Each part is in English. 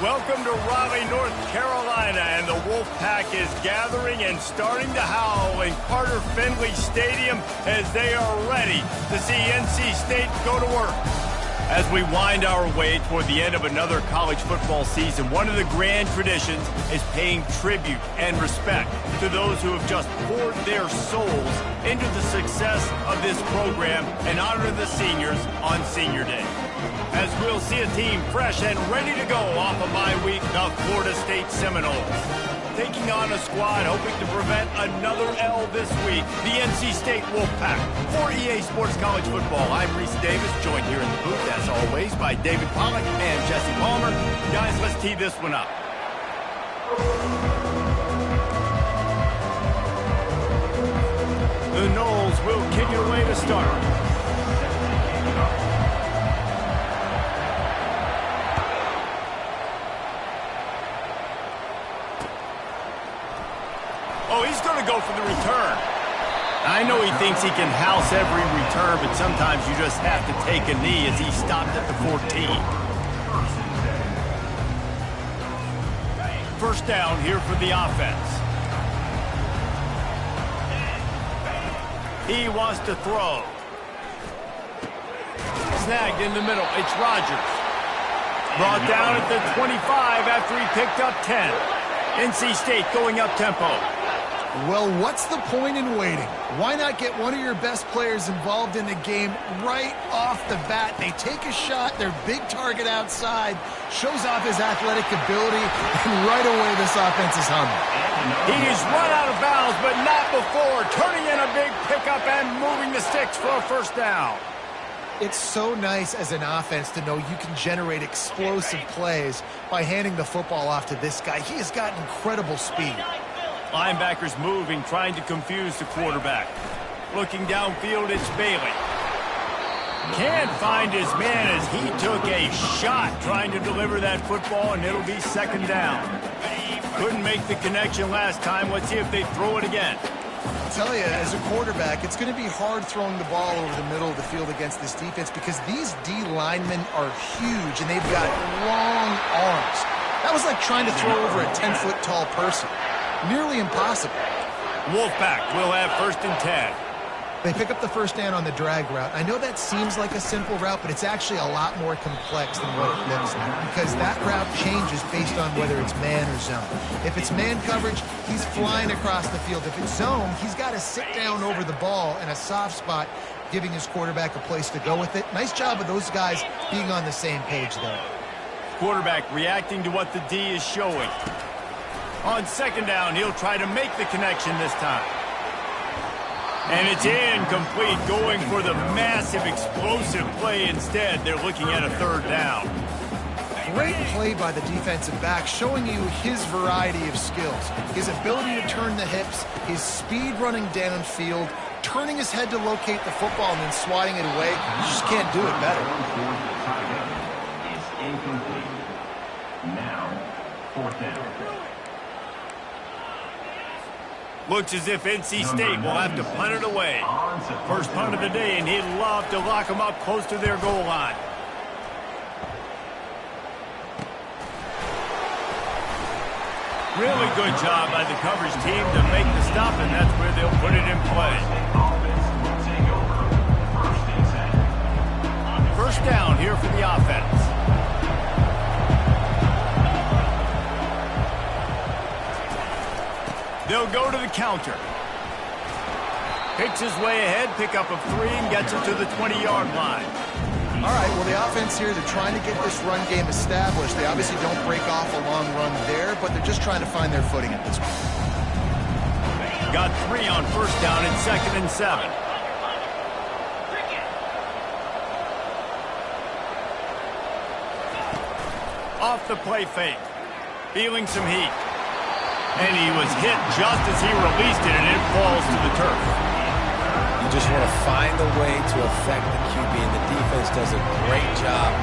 Welcome to Raleigh, North Carolina, and the Wolfpack is gathering and starting to howl in Carter Finley Stadium as they are ready to see NC State go to work. As we wind our way toward the end of another college football season, one of the grand traditions is paying tribute and respect to those who have just poured their souls into the success of this program and honor the seniors on Senior Day. As we'll see a team fresh and ready to go off of bye week, the Florida State Seminoles. Taking on a squad hoping to prevent another L this week, the NC State Wolfpack. For EA Sports College Football, I'm Reese Davis, joined here in the booth, as always, by David Pollack and Jesse Palmer. Guys, let's tee this one up. The Noles will kick it away to start. Oh, he's going to go for the return. I know he thinks he can house every return, but sometimes you just have to take a knee as he stopped at the 14. First down here for the offense. He wants to throw. Snagged in the middle. It's Rodgers. Brought down at the 25 after he picked up 10. NC State going up tempo. Well, what's the point in waiting? Why not get one of your best players involved in the game right off the bat? They take a shot, their big target outside, shows off his athletic ability, and right away this offense is humming. He's run out of bounds, but not before, turning in a big pickup and moving the sticks for a first down. It's so nice as an offense to know you can generate explosive plays by handing the football off to this guy. He has got incredible speed. Linebackers moving, trying to confuse the quarterback. Looking downfield, it's Bailey. Can't find his man as he took a shot trying to deliver that football, and it'll be second down. Couldn't make the connection last time. Let's see if they throw it again. I'll tell you, as a quarterback, it's going to be hard throwing the ball over the middle of the field against this defense because these D linemen are huge, and they've got long arms. That was like trying to throw over a 10-foot tall person. Nearly impossible. Wolfpack will have first and 10. They pick up the first down on the drag route. I know that seems like a simple route, but it's actually a lot more complex than what it looks like because that route changes based on whether it's man or zone. If it's man coverage, he's flying across the field. If it's zone, he's got to sit down over the ball in a soft spot, giving his quarterback a place to go with it. Nice job of those guys being on the same page there. Quarterback reacting to what the D is showing. On second down, he'll try to make the connection this time. And it's incomplete, going for the massive explosive play instead. They're looking at a third down. Great play by the defensive back, showing you his variety of skills. His ability to turn the hips, his speed running downfield, turning his head to locate the football and then swatting it away. You just can't do it better. It's incomplete. Now, fourth down. Looks as if NC State will have to punt it away. First punt of the day, and he'd love to lock them up close to their goal line. Really good job by the coverage team to make the stop, and that's where they'll put it in play. First down here for the offense. They'll go to the counter. Picks his way ahead, pick up of 3, and gets it to the 20-yard line. All right, well, the offense here, they're trying to get this run game established. They obviously don't break off a long run there, but they're just trying to find their footing at this point. Got 3 on first down and second and 7. Off the play fake. Feeling some heat. And he was hit just as he released it, and it falls to the turf. You just want to find a way to affect the QB, and the defense does a great job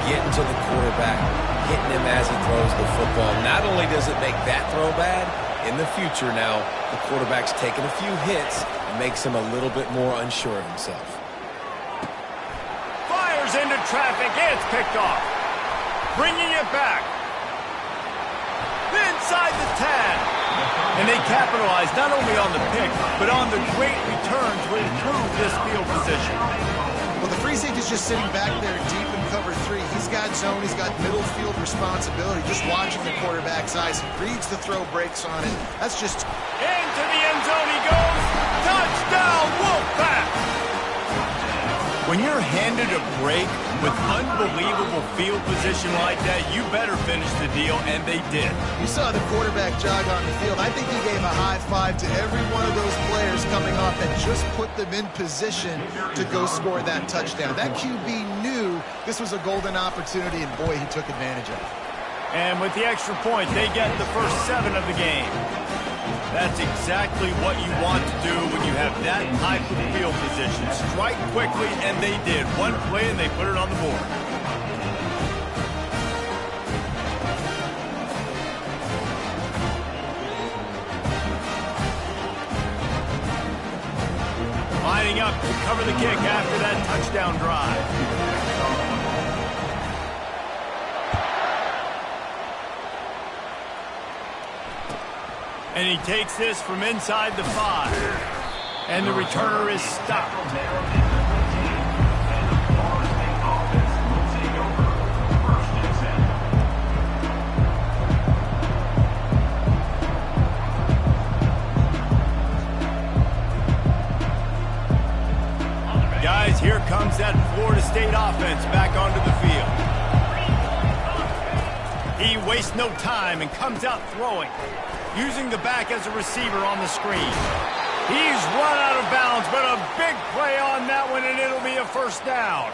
getting to the quarterback, hitting him as he throws the football. Not only does it make that throw bad, in the future now, the quarterback's taking a few hits and makes him a little bit more unsure of himself. Fires into traffic, it's picked off. Bringing it back. inside the 10. And they capitalized not only on the pick, but on the great return to improve this field position. Well, the free safety's just sitting back there deep in cover 3. He's got zone. He's got middle field responsibility. Just watching the quarterback's eyes. He reads the throw, breaks on it. That's just... Into the end zone he goes. Touchdown, Wolfpack! When you're handed a break with unbelievable field position like that, you better finish the deal, and they did. You saw the quarterback jog on the field. I think he gave a high five to every one of those players coming off that just put them in position to go score that touchdown. That QB knew this was a golden opportunity, and boy, he took advantage of it. And with the extra point, they get the first 7 of the game. That's exactly what you want to do when you have that type of field position. Strike quickly, and they did. One play, and they put it on the board. Lining up to cover the kick after that touchdown drive. And he takes this from inside the 5. And the returner is stopped. Guys, here comes that Florida State offense back onto the field. He wastes no time and comes out throwing, using the back as a receiver on the screen. He's run out of bounds, but a big play on that one, and it'll be a first down.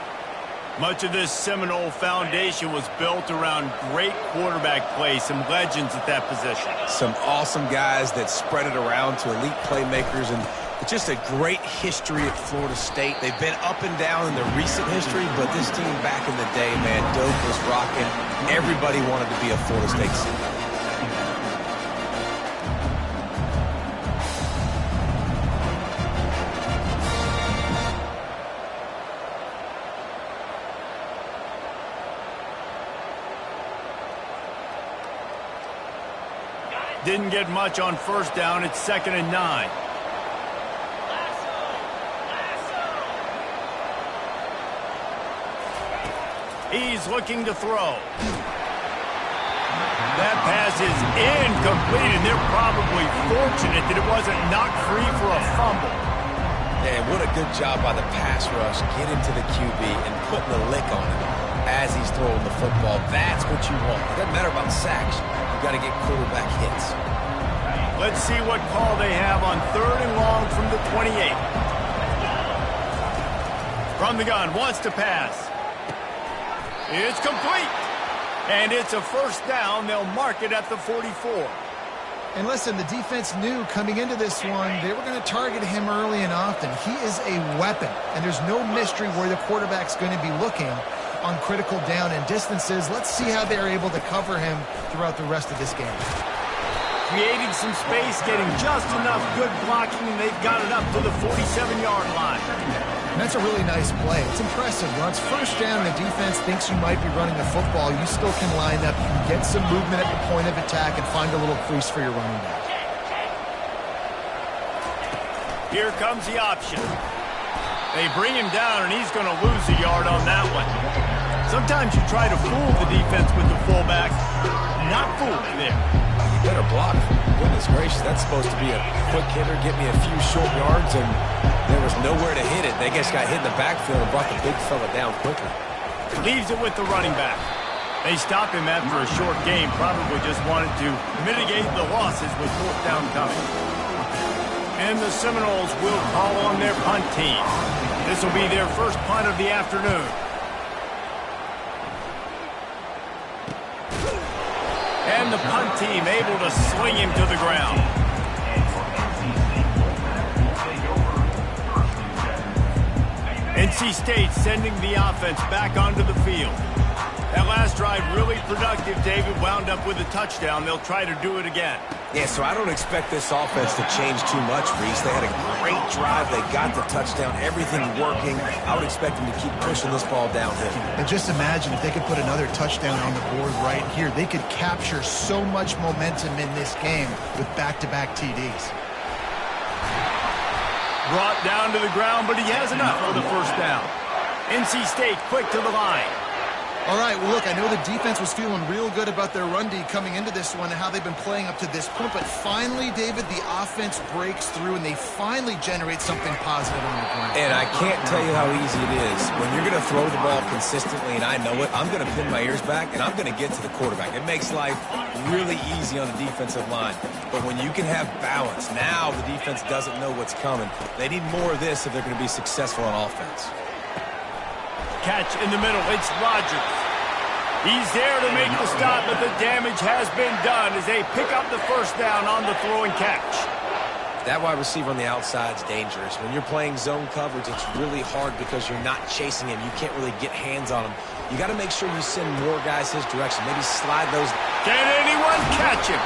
Much of this Seminole foundation was built around great quarterback play, some legends at that position. Some awesome guys that spread it around to elite playmakers, and just a great history at Florida State. They've been up and down in the recent history, but this team back in the day, man, Doak was rocking. Everybody wanted to be a Florida State Seminole. Didn't get much on first down. It's 2nd and 9. He's looking to throw. That pass is incomplete, and they're probably fortunate that it wasn't knocked free for a fumble. And what a good job by the pass rush, getting to the QB and putting the lick on him as he's throwing the football. That's what you want. It doesn't matter about sacks. You got to get quarterback hits. Let's see what call they have on 3rd and long from the 28. From the gun, wants to pass. It's complete. And it's a first down. They'll mark it at the 44. And listen, the defense knew coming into this one, they were going to target him early and often. He is a weapon, and there's no mystery where the quarterback's going to be looking on critical down and distances. Let's see how they're able to cover him throughout the rest of this game. Creating some space, getting just enough good blocking, and they've got it up to the 47-yard line. And that's a really nice play. It's impressive. When it's first down and the defense thinks you might be running a football, you still can line up, you can get some movement at the point of attack and find a little crease for your running back. Here comes the option. They bring him down, and he's going to lose a yard on that one. Sometimes you try to fool the defense with the fullback. Not fooled there. Better block. Goodness gracious, that's supposed to be a quick hitter, get me a few short yards, and there was nowhere to hit it. They just got hit in the backfield and brought the big fella down quickly. Leaves it with the running back. They stop him after a short game, probably just wanted to mitigate the losses with 4th down coming. And the Seminoles will call on their punt team. This will be their first punt of the afternoon. And the punt team able to sling him to the ground. NC State sending the offense back onto the field. That last drive really productive, David. Wound up with a touchdown. They'll try to do it again. Yeah, so I don't expect this offense to change too much, Reese. They had a great drive. They got the touchdown. Everything working. I would expect them to keep pushing this ball downhill. And just imagine if they could put another touchdown on the board right here. They could capture so much momentum in this game with back-to-back TDs. Brought down to the ground, but he has enough for the first down. NC State quick to the line. All right, well, look, I know the defense was feeling real good about their run D coming into this one and how they've been playing up to this point, but finally, David, the offense breaks through and they finally generate something positive on the ground. And I can't tell you how easy it is. When you're going to throw the ball consistently, and I know it, I'm going to pin my ears back, and I'm going to get to the quarterback. It makes life really easy on the defensive line. But when you can have balance, now the defense doesn't know what's coming. They need more of this if they're going to be successful on offense. Catch in the middle. It's Rodgers. He's there to make the stop, but the damage has been done as they pick up the first down on the throw and catch. That wide receiver on the outside is dangerous. When you're playing zone coverage, it's really hard because you're not chasing him. You can't really get hands on him. You got to make sure you send more guys his direction. Maybe slide those. Can anyone catch him?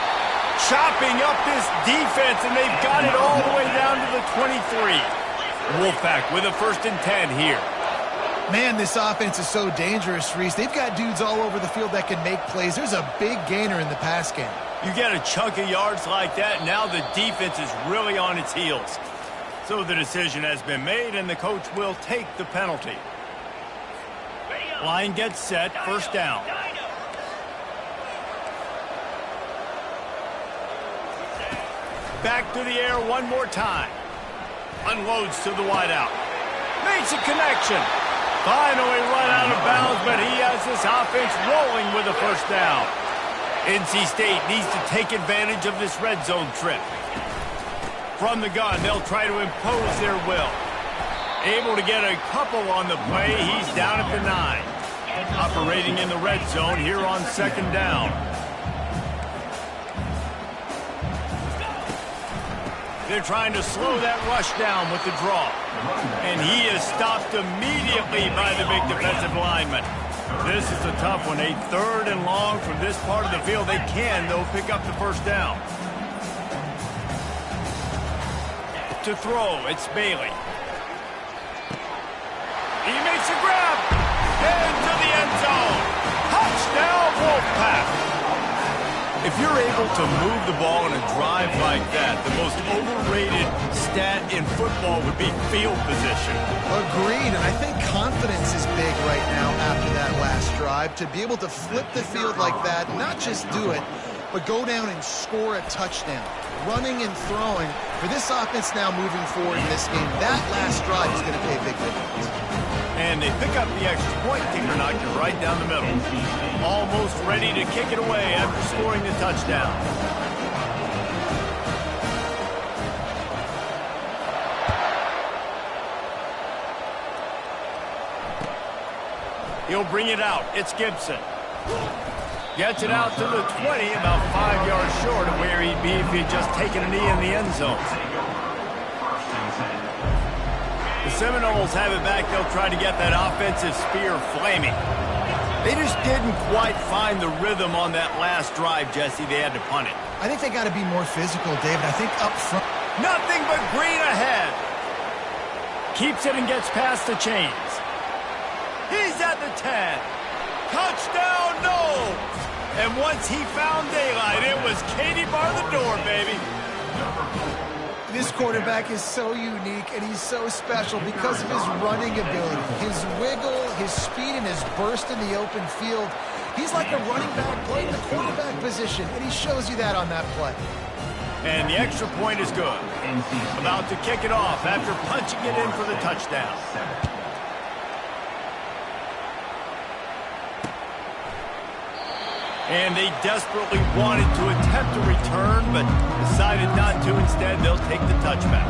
Chopping up this defense, and they've got it all the way down to the 23. Wolfpack with a 1st and 10 here. Man, this offense is so dangerous, Reese. They've got dudes all over the field that can make plays. There's a big gainer in the pass game. You get a chunk of yards like that, now the defense is really on its heels. So the decision has been made, and the coach will take the penalty. Line gets set, first down. Back to the air one more time. Unloads to the wideout. Makes a connection. Finally run out of bounds, but he has this offense rolling with a first down. NC State needs to take advantage of this red zone trip. From the gun, they'll try to impose their will. Able to get a couple on the play. He's down at the 9. Operating in the red zone here on 2nd down. They're trying to slow that rush down with the draw. And he is stopped immediately by the big defensive lineman. This is a tough one. A 3rd and long from this part of the field. They can, though, pick up the first down. To throw, it's Bailey. He makes a grab. Into the end zone. Touchdown, Wolfpack. If you're able to move the ball in a drive like that, the most overrated stat in football would be field position. Agreed, and I think confidence is big right now after that last drive. To be able to flip the field like that, not just do it, but go down and score a touchdown. Running and throwing, for this offense now moving forward in this game, that last drive is going to pay a big difference. And they pick up the extra point. Kicker knocked it right down the middle. Almost ready to kick it away after scoring the touchdown. He'll bring it out. It's Gibson. Gets it out to the 20, about 5 yards short of where he'd be if he'd just taken a knee in the end zone. The Seminoles have it back. They'll try to get that offensive spear flaming. They just didn't quite find the rhythm on that last drive, Jesse. They had to punt it. I think they got to be more physical, David. I think up front. Nothing but green ahead. Keeps it and gets past the chains. He's at the 10. Touchdown, no! And once he found daylight, it was Katie bar the door, baby. This quarterback is so unique, and he's so special because of his running ability, his wiggle, his speed, and his burst in the open field. He's like a running back playing the quarterback position, and he shows you that on that play. And the extra point is good. About to kick it off after punching it in for the touchdown. And they desperately wanted to attempt a return, but decided not to. Instead, they'll take the touchback.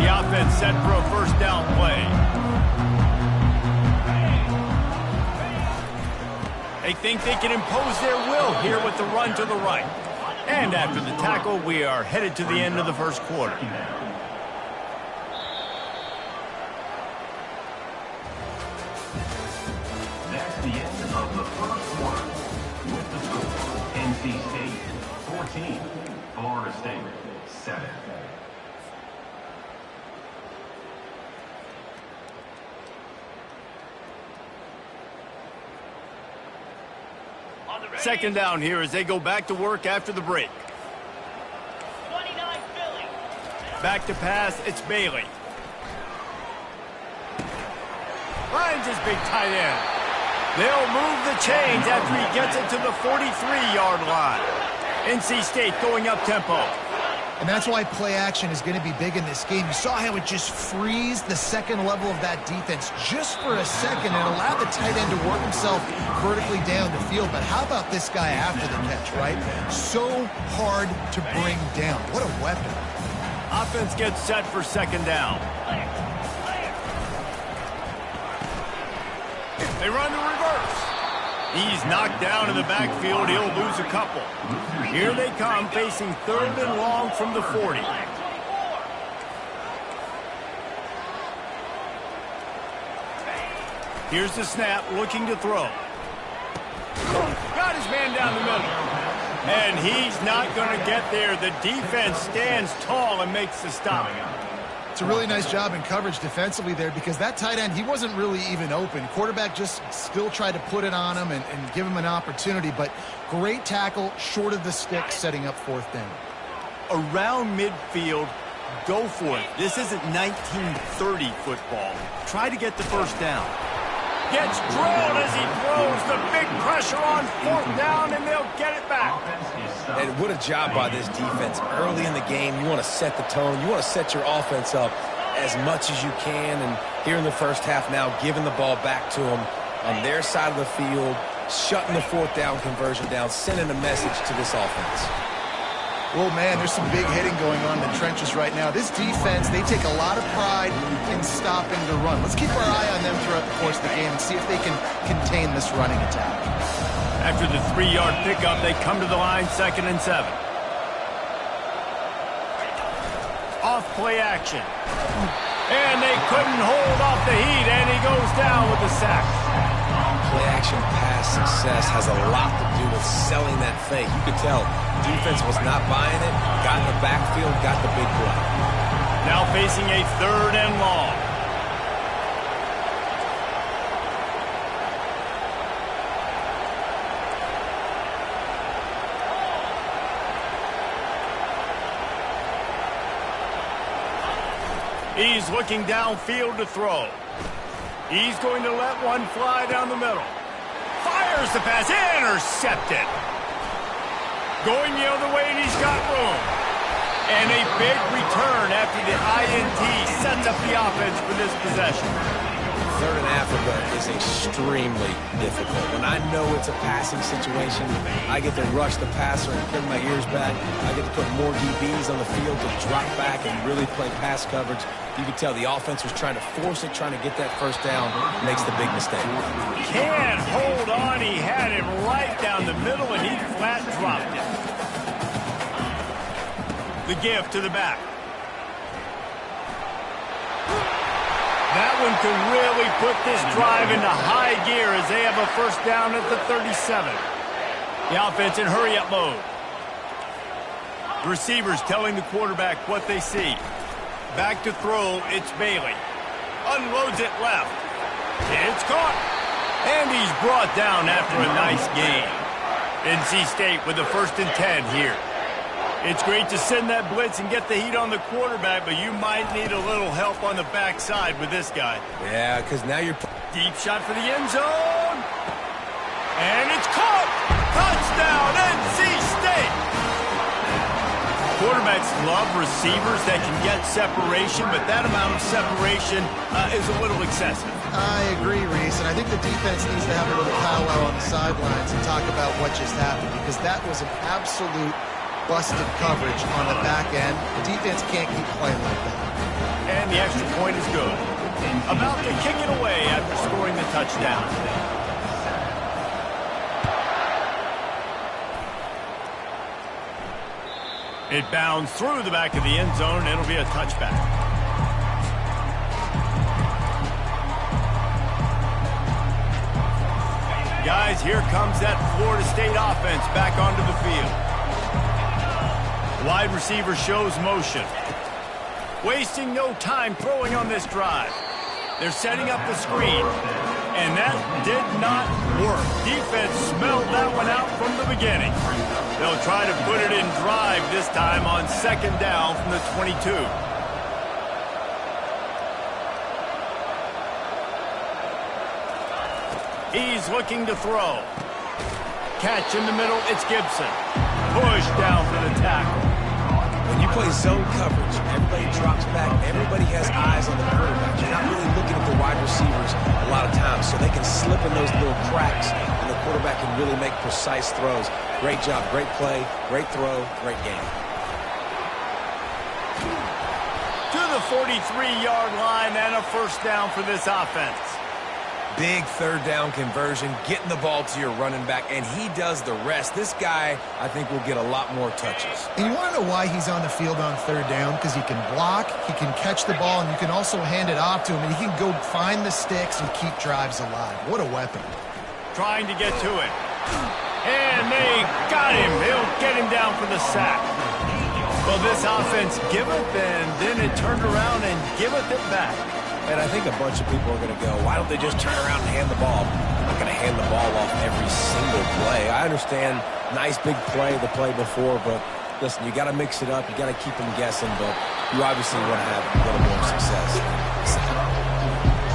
The offense set for a first down play. They think they can impose their will here with the run to the right. And after the tackle, we are headed to the end of the first quarter. NC State 14, Florida State 7. Second down here as they go back to work after the break. 29 Philly. Back to pass, it's Bailey. Finds his big tight end. They'll move the chains after he gets it to the 43-yard line. NC State going up tempo. And that's why play action is going to be big in this game. You saw how it just frees the second level of that defense just for a second and allowed the tight end to work himself vertically down the field. But how about this guy after the catch, right? So hard to bring down. What a weapon. Offense gets set for second down. They run the reverse. He's knocked down in the backfield. He'll lose a couple. Here they come, facing third and long from the 40. Here's the snap, looking to throw. Got his man down the middle. And he's not going to get there. The defense stands tall and makes the stop. It's a really nice job in coverage defensively there because that tight end, he wasn't really even open. Quarterback just still tried to put it on him and give him an opportunity, but great tackle, short of the stick, setting up fourth down. Around midfield, go for it. This isn't 1930 football. Try to get the first down. Gets drilled as he throws the big pressure on fourth down, and they'll get it back. And what a job by this defense. Early in the game, you want to set the tone. You want to set your offense up as much as you can. And here in the first half now, giving the ball back to them on their side of the field, shutting the fourth down conversion down, sending a message to this offense. Well, man, there's some big hitting going on in the trenches right now. This defense, they take a lot of pride in stopping the run. Let's keep our eye on them throughout the course of the game and see if they can contain this running attack. After the 3-yard pickup, they come to the line, 2nd and 7. Off play action. And they couldn't hold off the heat, and he goes down with the sack. Play action pass success has a lot to do with selling that fake. You could tell defense was not buying it, got in the backfield, got the big play. Now facing a 3rd and long. He's looking downfield to throw. He's going to let one fly down the middle. Fires the pass, intercepted. Going the other way, and he's got room. And a big return after the INT sets up the offense for this possession. 3rd and Africa is extremely difficult. When I know it's a passing situation, I get to rush the passer and pin my ears back. I get to put more DBs on the field to drop back and really play pass coverage. You could tell the offense was trying to force it, trying to get that first down, makes the big mistake. Can't hold on. He had him right down the middle, and he flat dropped it. The give to the back. That one could really put this drive into high gear as they have a first down at the 37. The offense in hurry-up mode. The receivers telling the quarterback what they see. Back to throw, it's Bailey. Unloads it left. It's caught. And he's brought down after a nice gain. NC State with the 1st and 10 here. It's great to send that blitz and get the heat on the quarterback, but you might need a little help on the backside with this guy. Yeah, because now you're... Deep shot for the end zone. And it's caught. Touchdown, NC State. Quarterbacks love receivers that can get separation, but that amount of separation is a little excessive. I agree, Reese, and I think the defense needs to have a little powwow on the sidelines and talk about what just happened, because that was an absolute busted coverage on the back end. The defense can't keep playing like that. And the extra point is good. About to kick it away after scoring the touchdown. It bounds through the back of the end zone, and it'll be a touchback. Guys, here comes that Florida State offense back onto the field. Wide receiver shows motion. Wasting no time throwing on this drive. They're setting up the screen. And that did not work. Defense smelled that one out from the beginning. They'll try to put it in drive this time on second down from the 22. He's looking to throw. Catch in the middle, it's Gibson. Push down for the tackle. When you play zone coverage, everybody drops back, everybody has eyes on the quarterback. You're not really looking at the wide receivers a lot of times, so they can slip in those little cracks, and the quarterback can really make precise throws. Great job, great play, great throw, great game. To the 43-yard line and a first down for this offense. Big third down conversion, getting the ball to your running back, and he does the rest. This guy, I think, will get a lot more touches. And you want to know why he's on the field on third down? Because he can block, he can catch the ball, and you can also hand it off to him, and he can go find the sticks and keep drives alive. What a weapon. Trying to get to it. And they got him. They'll get him down for the sack. Well, this offense giveth, and then it turned around and giveth it back. And I think a bunch of people are going to go, why don't they just turn around and hand the ball? I'm not going to hand the ball off every single play. I understand nice big play the play before, but listen, you got to mix it up. You got to keep them guessing, but you obviously want to have a little more success.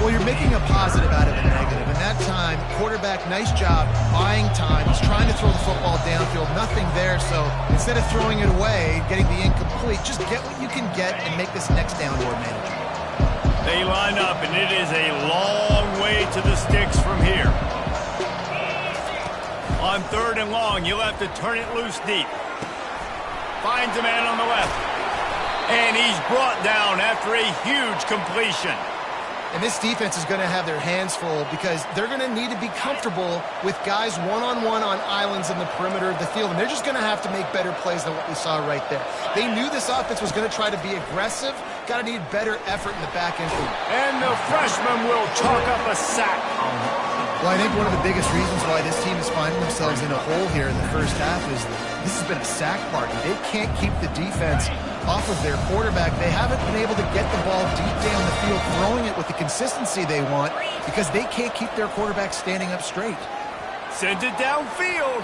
Well, you're making a positive out of a negative. And that time, quarterback, nice job buying time. He's trying to throw the football downfield. Nothing there, so instead of throwing it away, getting the incomplete, just get what you can get and make this next down more manageable. They line up, and it is a long way to the sticks from here. On third and long, you'll have to turn it loose deep. Finds a man on the left. And he's brought down after a huge completion. And this defense is going to have their hands full because they're going to need to be comfortable with guys one-on-one on islands in the perimeter of the field. And they're just going to have to make better plays than what we saw right there. They knew this offense was going to try to be aggressive. Got to need better effort in the back end. And the freshman will chalk up a sack. Well, I think one of the biggest reasons why this team is finding themselves in a hole here in the first half is that this has been a sack party. They can't keep the defense off of their quarterback. They haven't been able to get the ball deep down the field, throwing it with the consistency they want because they can't keep their quarterback standing up straight. Sent it downfield.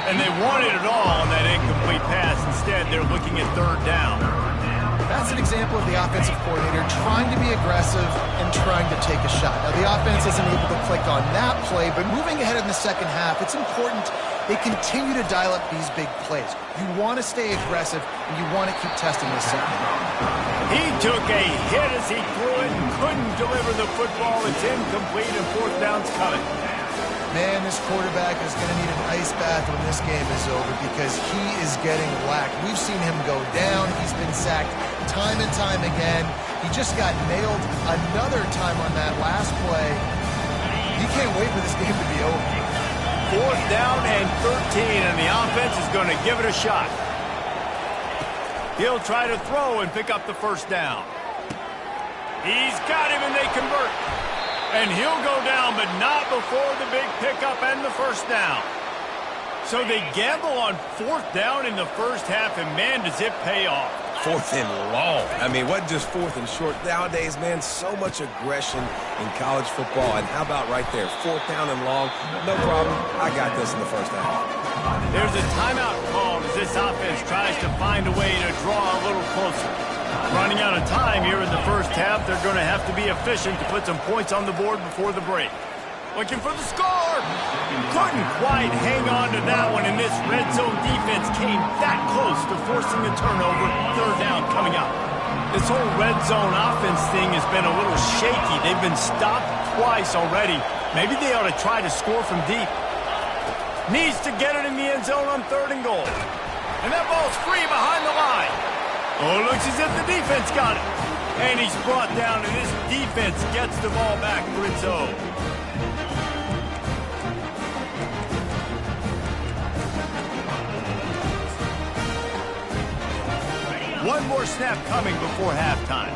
And they wanted it all on that incomplete pass. Instead, they're looking at third down. That's an example of the offensive coordinator trying to be aggressive and trying to take a shot. Now, the offense isn't able to click on that play, but moving ahead in the second half, it's important they continue to dial up these big plays. You want to stay aggressive, and you want to keep testing the second. He took a hit as he threw it and couldn't deliver the football. It's incomplete, and fourth down's coming. Man, this quarterback is going to need an ice bath when this game is over because he is getting whacked. We've seen him go down. He's been sacked time and time again. He just got nailed another time on that last play. He can't wait for this game to be over. Fourth down and 13, and the offense is going to give it a shot. He'll try to throw and pick up the first down. He's got him, and they convert. And he'll go down, but not before the big pickup and the first down. So they gamble on fourth down in the first half, and man, does it pay off. Fourth and long. I mean, what just fourth and short? Nowadays, man, so much aggression in college football. And how about right there? Fourth down and long. No problem. I got this in the first half. There's a timeout called as this offense tries to find a way to draw a little closer. Running out of time here in the first half, they're going to have to be efficient to put some points on the board before the break. Looking for the score. Couldn't quite hang on to that one, and this red zone defense came that close to forcing the turnover. Third down coming up. This whole red zone offense thing has been a little shaky. They've been stopped twice already. Maybe they ought to try to score from deep. Needs to get it in the end zone on third and goal. And that ball's free behind the line. Oh, it looks as if the defense got it. And he's brought down, and this defense gets the ball back for its own. One more snap coming before halftime.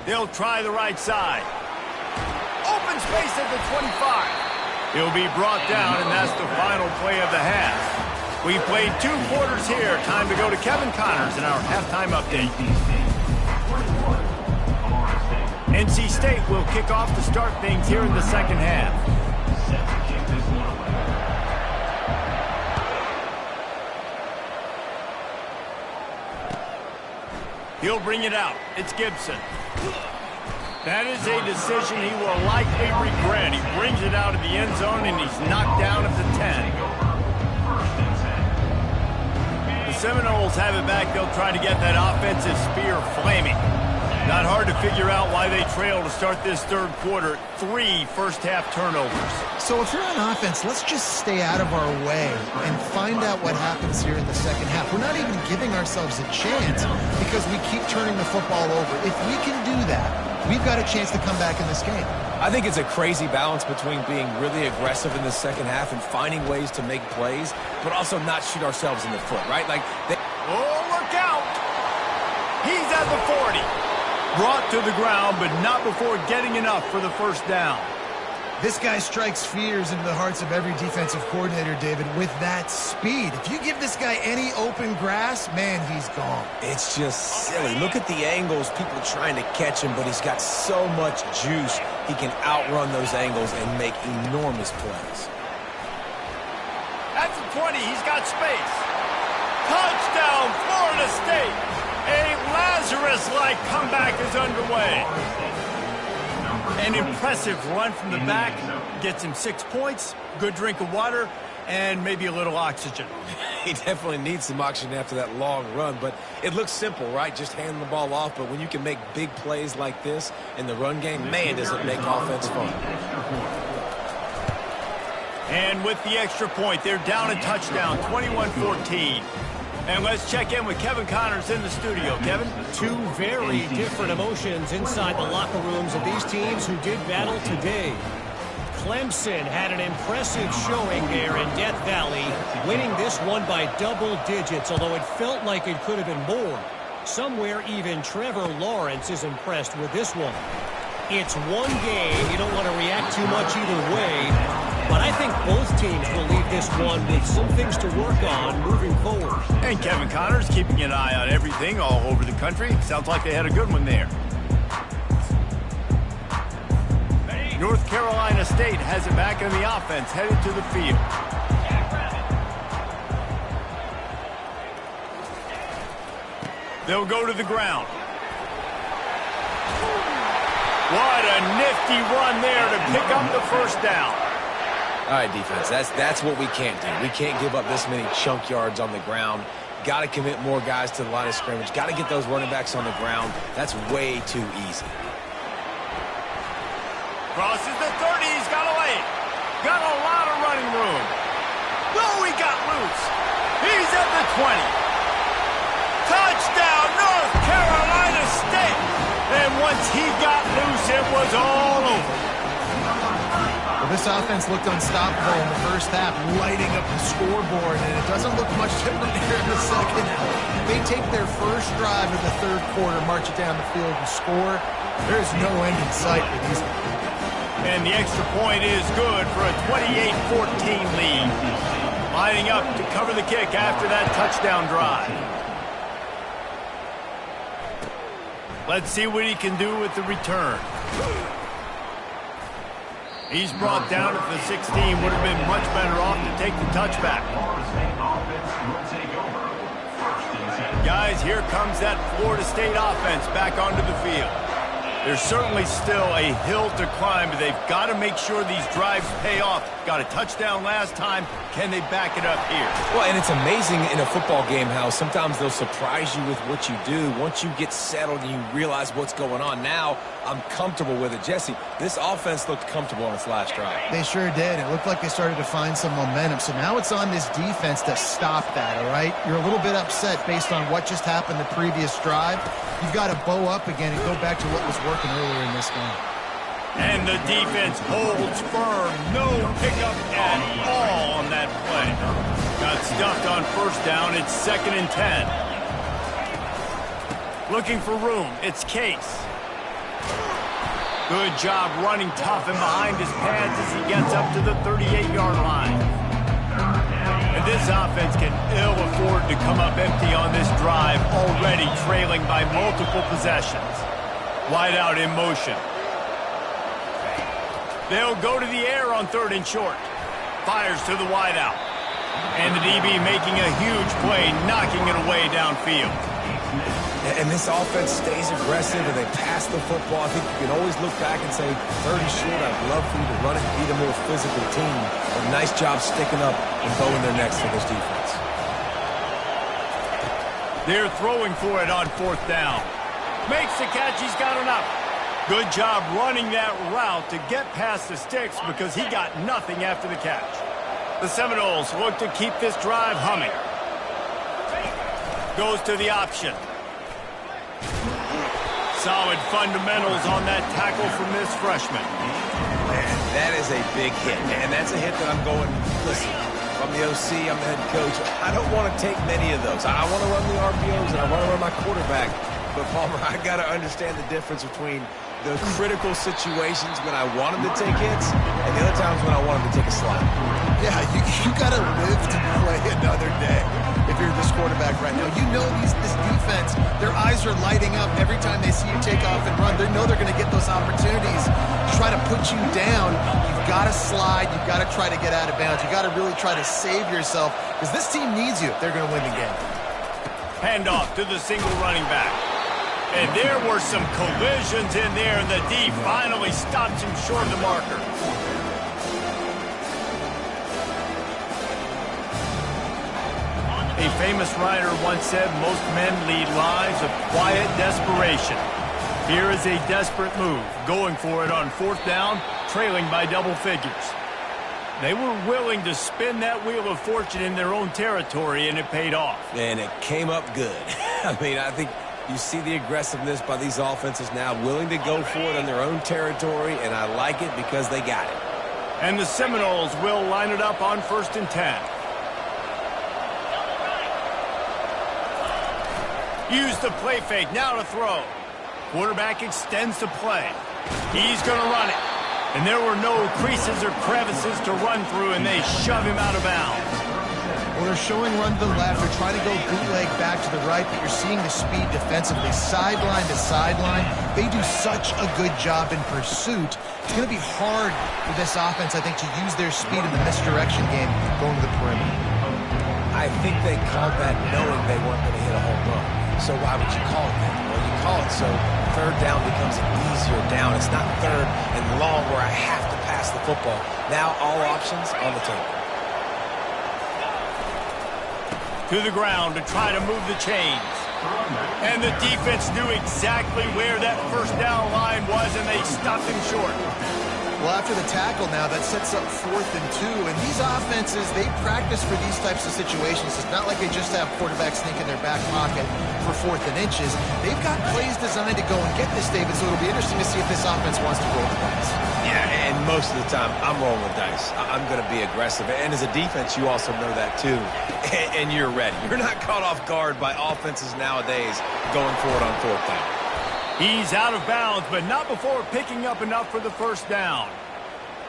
They'll try the right side. Open space at the 25. He'll be brought down, and that's the final play of the half. We played 2 quarters here. Time to go to Kevin Connors in our halftime update. NC State will kick off to start things here in the second half. He'll bring it out. It's Gibson. That is a decision he will likely regret. He brings it out of the end zone, and he's knocked down at the 10. The Seminoles have it back. They'll try to get that offensive spear flaming. Not hard to figure out why they trail to start this third quarter. 3 first-half turnovers. So if you're on offense, let's just stay out of our way and find out what happens here in the second half. We're not even giving ourselves a chance because we keep turning the football over. If we can do that, we've got a chance to come back in this game. I think it's a crazy balance between being really aggressive in the second half and finding ways to make plays, but also not shoot ourselves in the foot, right? Oh, look out! He's at the 40. Brought to the ground, but not before getting enough for the first down. This guy strikes fears into the hearts of every defensive coordinator, David, with that speed. If you give this guy any open grass, man, he's gone. It's just silly. Look at the angles, people trying to catch him, but he's got so much juice. He can outrun those angles and make enormous plays. At the 20, he's got space. Touchdown, Florida State. A Lazarus-like comeback is underway. An impressive run from the back. Gets him 6 points, good drink of water, and maybe a little oxygen. He definitely needs some oxygen after that long run, but it looks simple, right? Just handing the ball off, but when you can make big plays like this in the run game, man, does it make offense fun. And with the extra point, they're down a touchdown, 21-14. And let's check in with Kevin Connors in the studio. Kevin? 2 very different emotions inside the locker rooms of these teams who did battle today. Clemson had an impressive showing there in Death Valley, winning this one by double digits, although it felt like it could have been more. Somewhere even Trevor Lawrence is impressed with this one. It's one game. You don't want to react too much either way. But I think both teams will leave this one with some things to work on moving forward. And Kevin Connors keeping an eye on everything all over the country. Sounds like they had a good one there. North Carolina State has it back in the offense, headed to the field. They'll go to the ground. What a nifty run there to pick up the first down. All right, defense, that's what we can't do. We can't give up this many chunk yards on the ground. Got to commit more guys to the line of scrimmage. Got to get those running backs on the ground. That's way too easy. Crosses the 30. He's got a lane. Got a lot of running room. Oh, he got loose. He's at the 20. Touchdown, North Carolina State. And once he got loose, it was all over. Well, this offense looked unstoppable in the first half, lighting up the scoreboard, and it doesn't look much different here in the second. They take their first drive of the third quarter, march it down the field, and score. There's no end in sight for these guys. And the extra point is good for a 28-14 lead. Lining up to cover the kick after that touchdown drive. Let's see what he can do with the return. He's brought down at the 16. Would have been much better off to take the touchback. Guys, here comes that Florida State offense back onto the field. There's certainly still a hill to climb, but they've got to make sure these drives pay off. Got a touchdown last time. Can they back it up here? Well, and it's amazing in a football game how sometimes they'll surprise you with what you do. Once you get settled and you realize what's going on, now I'm comfortable with it. Jesse, this offense looked comfortable on its last drive. They sure did. It looked like they started to find some momentum. So now it's on this defense to stop that, all right? You're a little bit upset based on what just happened the previous drive. You've got to bow up again and go back to what was working earlier in this game. And the defense holds firm. No pickup at all on that play. Got stuffed on first down. It's 2nd and 10. Looking for room. It's Case. Good job running tough and behind his pads as he gets up to the 38-yard line. And this offense can ill afford to come up empty on this drive, already trailing by multiple possessions. Wide out in motion. They'll go to the air on 3rd and short. Fires to the wide out. And the DB making a huge play, knocking it away downfield. And this offense stays aggressive and they pass the football. I think you can always look back and say, 30 short, I'd love for you to run it and beat a more physical team. But nice job sticking up and bowing their necks to this defense. They're throwing for it on 4th down. Makes the catch, he's got enough. Good job running that route to get past the sticks because he got nothing after the catch. The Seminoles look to keep this drive humming. Goes to the option. Solid fundamentals on that tackle from this freshman. Man, that is a big hit. And that's a hit that I'm going, listen, I'm the OC, I'm the head coach. I don't want to take many of those. I want to run the RPOs and I want to run my quarterback. But, Palmer, I got to understand the difference between the critical situations when I want him to take hits and the other times when I want him to take a slide. Yeah, you got to live to play another day if you're this quarterback right now. You know this defense, their eyes are lighting up every time they see you take off and run. They know they're going to get those opportunities to try to put you down. You've got to slide. You've got to try to get out of bounds. You've got to really try to save yourself because this team needs you if they're going to win the game. Handoff to the single running back. And there were some collisions in there, and the D finally stops him short of the marker. A famous writer once said, most men lead lives of quiet desperation. Here is a desperate move, going for it on 4th down, trailing by double figures. They were willing to spin that wheel of fortune in their own territory, and it paid off. And it came up good. I mean, I think you see the aggressiveness by these offenses now, willing to go for it on their own territory, and I like it because they got it. And the Seminoles will line it up on 1st and 10. Use the play fake, now to throw. Quarterback extends the play. He's going to run it. And there were no creases or crevices to run through, and they shove him out of bounds. Well, they're showing run to the left. They're trying to go bootleg back to the right, but you're seeing the speed defensively, sideline to sideline. They do such a good job in pursuit. It's going to be hard for this offense, I think, to use their speed in the misdirection game going to the perimeter. I think they called that knowing they weren't going to hit a home run. So why would you call it that? Well, you call it so 3rd down becomes an easier down. It's not 3rd and long where I have to pass the football. Now all options on the table. To the ground to try to move the chains. And the defense knew exactly where that 1st down line was, and they stopped him short. Well, after the tackle now, that sets up 4th and 2. And these offenses, they practice for these types of situations. It's not like they just have quarterbacks sneak in their back pocket for 4th and inches. They've got plays designed to go and get this, David, so it'll be interesting to see if this offense wants to roll the dice. Yeah, and most of the time, I'm rolling the dice. I'm going to be aggressive. And as a defense, you also know that too. And you're ready. You're not caught off guard by offenses nowadays going for it on 4th down. He's out of bounds, but not before picking up enough for the 1st down.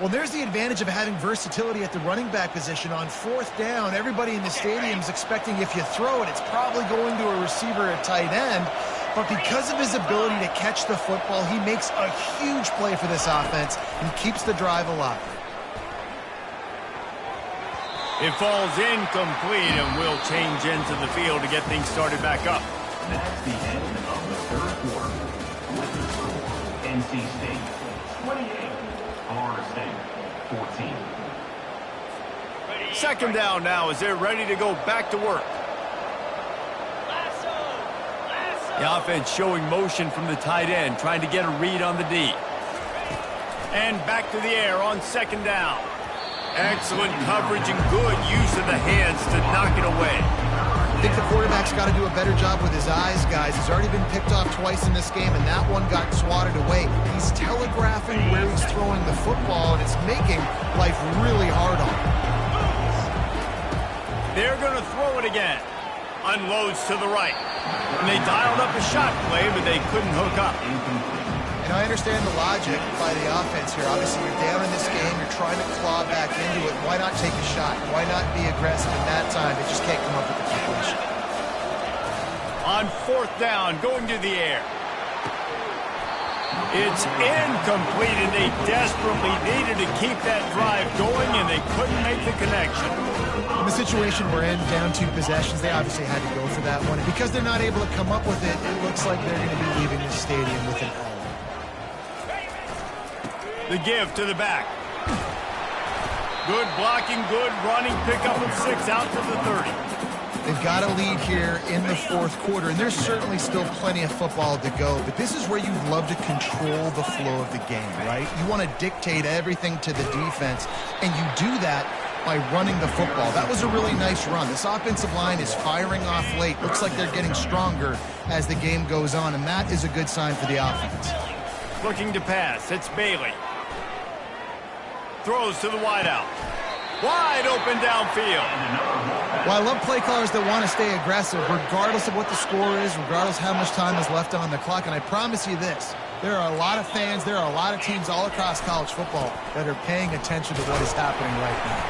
Well, there's the advantage of having versatility at the running back position. On 4th down, everybody in the stadium is expecting if you throw it, it's probably going to a receiver at tight end. But because of his ability to catch the football, he makes a huge play for this offense and keeps the drive alive. It falls incomplete and will change into the field to get things started back up. That's the end of the 3rd quarter. With the score, NC State 28, Florida State 14. 2nd down now as they're ready to go back to work. The offense showing motion from the tight end, trying to get a read on the D. And back to the air on 2nd down. Excellent coverage and good use of the hands to knock it away. I think the quarterback's got to do a better job with his eyes, guys. He's already been picked off twice in this game, and that one got swatted away. He's telegraphing where he's throwing the football, and it's making life really hard on him. They're going to throw it again. Unloads to the right. And they dialed up a shot play, but they couldn't hook up. And I understand the logic by the offense here. Obviously, you're down in this game. You're trying to claw back into it. Why not take a shot? Why not be aggressive in that time? They just can't come up with the completion. On 4th down, going to the air. It's incomplete, and they desperately needed to keep that drive going, and they couldn't make the connection. In the situation we're in, down 2 possessions, they obviously had to go for that one. And because they're not able to come up with it, it looks like they're going to be leaving the stadium with an L. The give to the back. Good blocking, good running, pickup of 6 out to the 30. They've got a lead here in the 4th quarter, and there's certainly still plenty of football to go, but this is where you'd love to control the flow of the game, right? You want to dictate everything to the defense, and you do that by running the football. That was a really nice run. This offensive line is firing off late. Looks like they're getting stronger as the game goes on, and that is a good sign for the offense. Looking to pass. It's Bailey. Throws to the wideout. Wide open downfield. Well, I love play callers that want to stay aggressive regardless of what the score is, regardless how much time is left on the clock. And I promise you this, there are a lot of fans, there are a lot of teams all across college football that are paying attention to what is happening right now.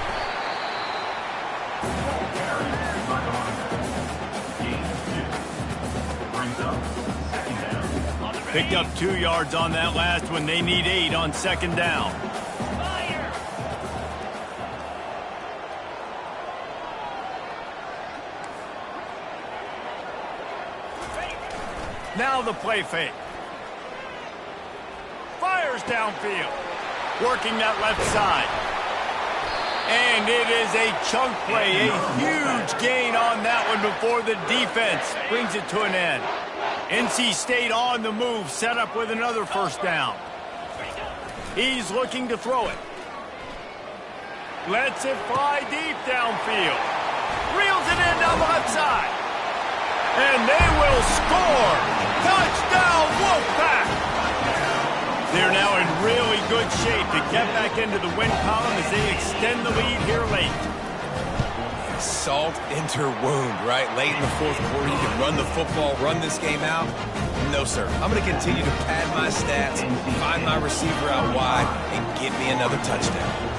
Picked up 2 yards on that last one. They need 8 on 2nd down. Now the play fake. Fires downfield. Working that left side. And it is a chunk play. A huge gain on that one before the defense brings it to an end. NC State on the move. Set up with another 1st down. He's looking to throw it. Lets it fly deep downfield. Reels it in down the left side. And they will score. Touchdown, Wolfpack! They're now in really good shape to get back into the win column as they extend the lead here late. Salt into her wound, right? Late in the 4th quarter, you can run the football, run this game out. No, sir. I'm going to continue to pad my stats, find my receiver out wide, and get me another touchdown.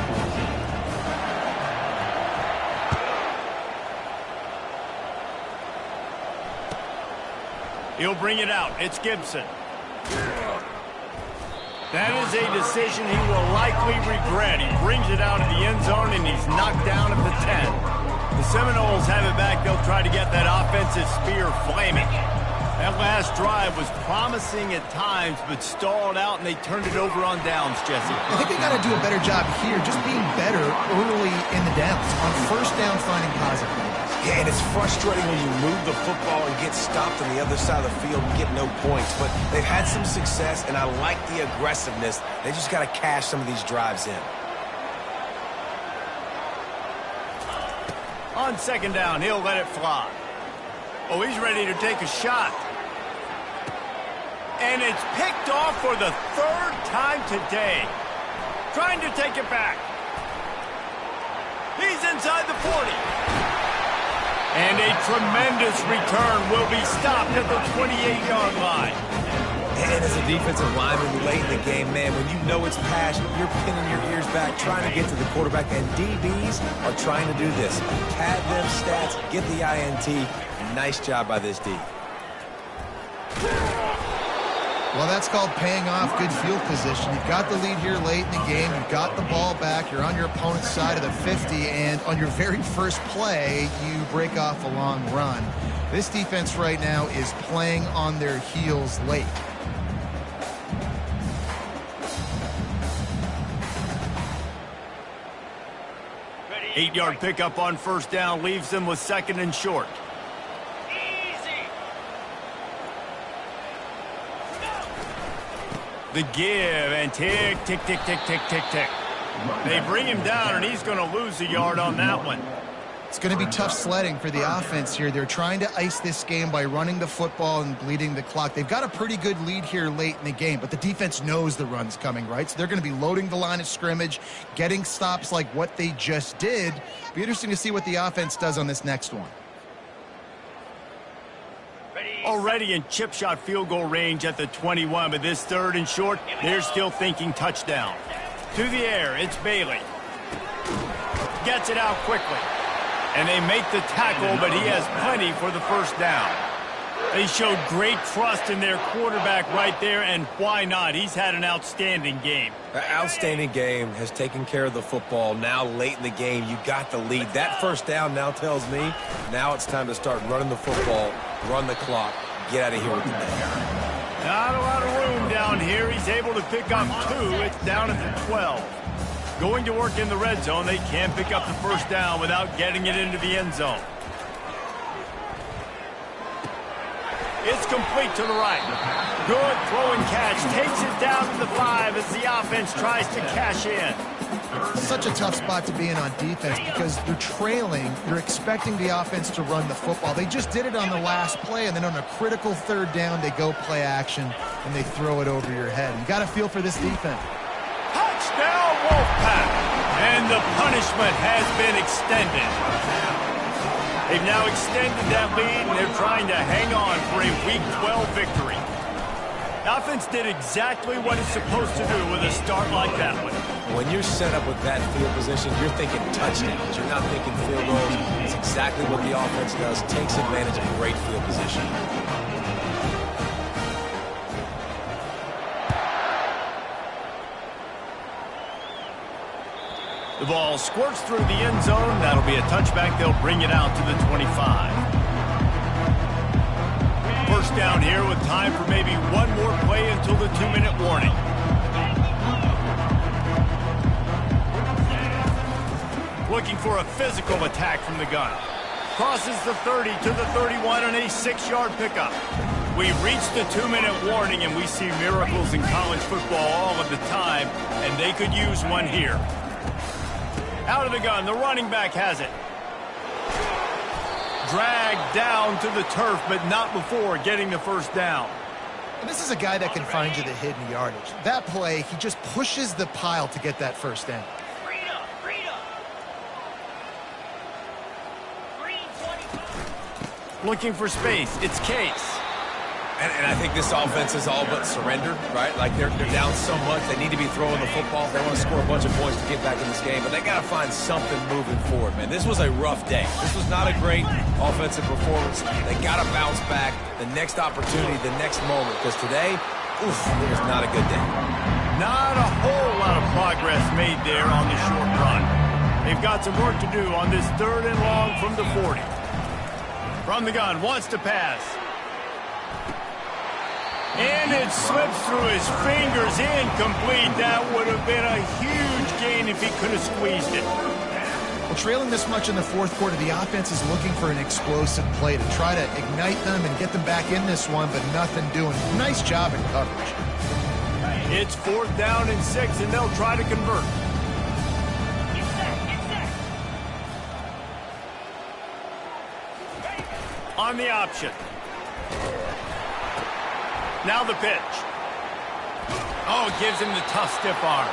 He'll bring it out. It's Gibson. That is a decision he will likely regret. He brings it out of the end zone, and he's knocked down at the 10. The Seminoles have it back. They'll try to get that offensive spear flaming. That last drive was promising at times, but stalled out, and they turned it over on downs, Jesse. I think they got to do a better job here, just being better early in the downs. On 1st down, finding positive. Yeah, and it's frustrating when you move the football and get stopped on the other side of the field and get no points. But they've had some success, and I like the aggressiveness. They just got to cash some of these drives in. On 2nd down, he'll let it fly. Oh, he's ready to take a shot. And it's picked off for the 3rd time today. Trying to take it back. He's inside the 40. And a tremendous return will be stopped at the 28-yard line. And as a defensive lineman late in the game, man, when you know it's passed, you're pinning your ears back, trying to get to the quarterback. And DBs are trying to do this. Pad them stats, get the INT. Nice job by this D. Well, that's called paying off good field position. You've got the lead here late in the game. You've got the ball back. You're on your opponent's side of the 50, and on your very first play, you break off a long run. This defense right now is playing on their heels late. Eight-yard pickup on 1st down leaves them with 2nd and short. The give, and tick, tick, tick, tick, tick, tick, tick. They bring him down, and he's going to lose a yard on that one. It's going to be tough sledding for the offense here. They're trying to ice this game by running the football and bleeding the clock. They've got a pretty good lead here late in the game, but the defense knows the run's coming, right? So they're going to be loading the line of scrimmage, getting stops like what they just did. Be interesting to see what the offense does on this next one. Already in chip shot field goal range at the 21, but this 3rd and short, they're still thinking touchdown. To the air, it's Bailey. Gets it out quickly. And they make the tackle, but he has plenty for the first down. They showed great trust in their quarterback right there, and why not? He's had an outstanding game. An outstanding game, has taken care of the football. Now late in the game, you got the lead. That first down now tells me now it's time to start running the football, run the clock, get out of here with the day. Not a lot of room down here. He's able to pick up 2. It's down at the 12. Going to work in the red zone. They can't pick up the first down without getting it into the end zone. It's complete to the right. Good throw and catch. Takes it down to the 5 as the offense tries to cash in. Such a tough spot to be in on defense because you're trailing. You're expecting the offense to run the football. They just did it on the last play, and then on a critical 3rd down, they go play action, and they throw it over your head. You got to feel for this defense. Touchdown, Wolfpack! And the punishment has been extended. They've now extended that lead, and they're trying to hang on for a Week 12 victory. The offense did exactly what it's supposed to do with a start like that one. When you're set up with that field position, you're thinking touchdowns. You're not thinking field goals. It's exactly what the offense does. Takes advantage of great field position. The ball squirts through the end zone. That'll be a touchback. They'll bring it out to the 25. First down here with time for maybe one more play until the 2-minute warning. Looking for a physical attack from the gun. Crosses the 30 to the 31 on a 6-yard pickup. We reached the 2-minute warning, and we see miracles in college football all of the time, and they could use one here. Out of the gun, the running back has it. Dragged down to the turf, but not before getting the first down. And this is a guy that can find you the hidden yardage. That play, he just pushes the pile to get that first down. Looking for space. It's Case. And I think this offense is all but surrendered, right? Like they're down so much, they need to be throwing the football. They want to score a bunch of points to get back in this game, but they got to find something moving forward, man. This was a rough day. This was not a great offensive performance. They got to bounce back. The next opportunity, the next moment, because today, oof, it was not a good day. Not a whole lot of progress made there on the short run. They've got some work to do on this 3rd and long from the 40. From the gun, wants to pass. And it slips through his fingers, incomplete. That would have been a huge gain if he could have squeezed it. Well, trailing this much in the 4th quarter, the offense is looking for an explosive play to try to ignite them and get them back in this one, but nothing doing. Nice job in coverage. It's 4th down and 6, and they'll try to convert. On the option. Now the pitch. Oh, it gives him the tough stiff arm.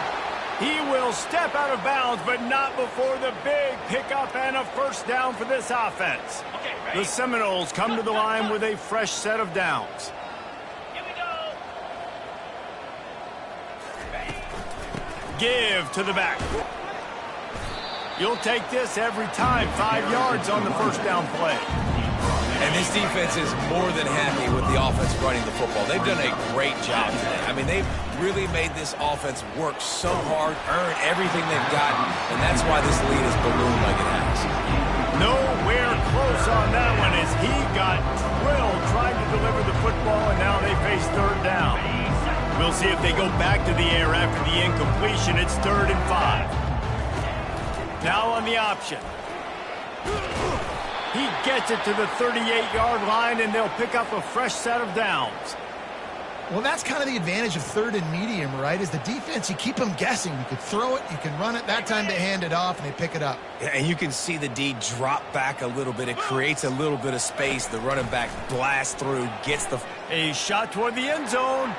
He will step out of bounds, but not before the big pickup and a first down for this offense. The Seminoles come to the line with a fresh set of downs. Here we go. Give to the back. You'll take this every time. 5 yards on the first down play. And this defense is more than happy with the offense running the football. They've done a great job today. I mean, they've really made this offense work so hard, earn everything they've gotten, and that's why this lead is ballooned like it has. Nowhere close on that one as he got drilled trying to deliver the football, and now they face 3rd down. We'll see if they go back to the air after the incompletion. It's 3rd and 5. Now on the option. He gets it to the 38-yard line, and they'll pick up a fresh set of downs. Well, that's kind of the advantage of 3rd and medium, right? Is the defense, you keep them guessing. You could throw it, you can run it. That time they hand it off, and they pick it up. Yeah, and you can see the D drop back a little bit. It creates a little bit of space. The running back blasts through, gets the... A shot toward the end zone.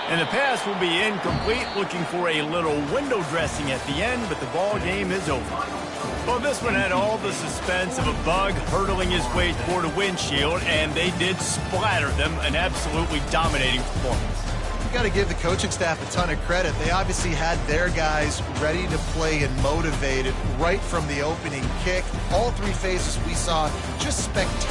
And the pass will be incomplete, looking for a little window dressing at the end, but the ball game is over. Well, this one had all the suspense of a bug hurtling his way toward a windshield, and they did splatter them, an absolutely dominating performance. You got to give the coaching staff a ton of credit. They obviously had their guys ready to play and motivated right from the opening kick. All three phases we saw just spectacular.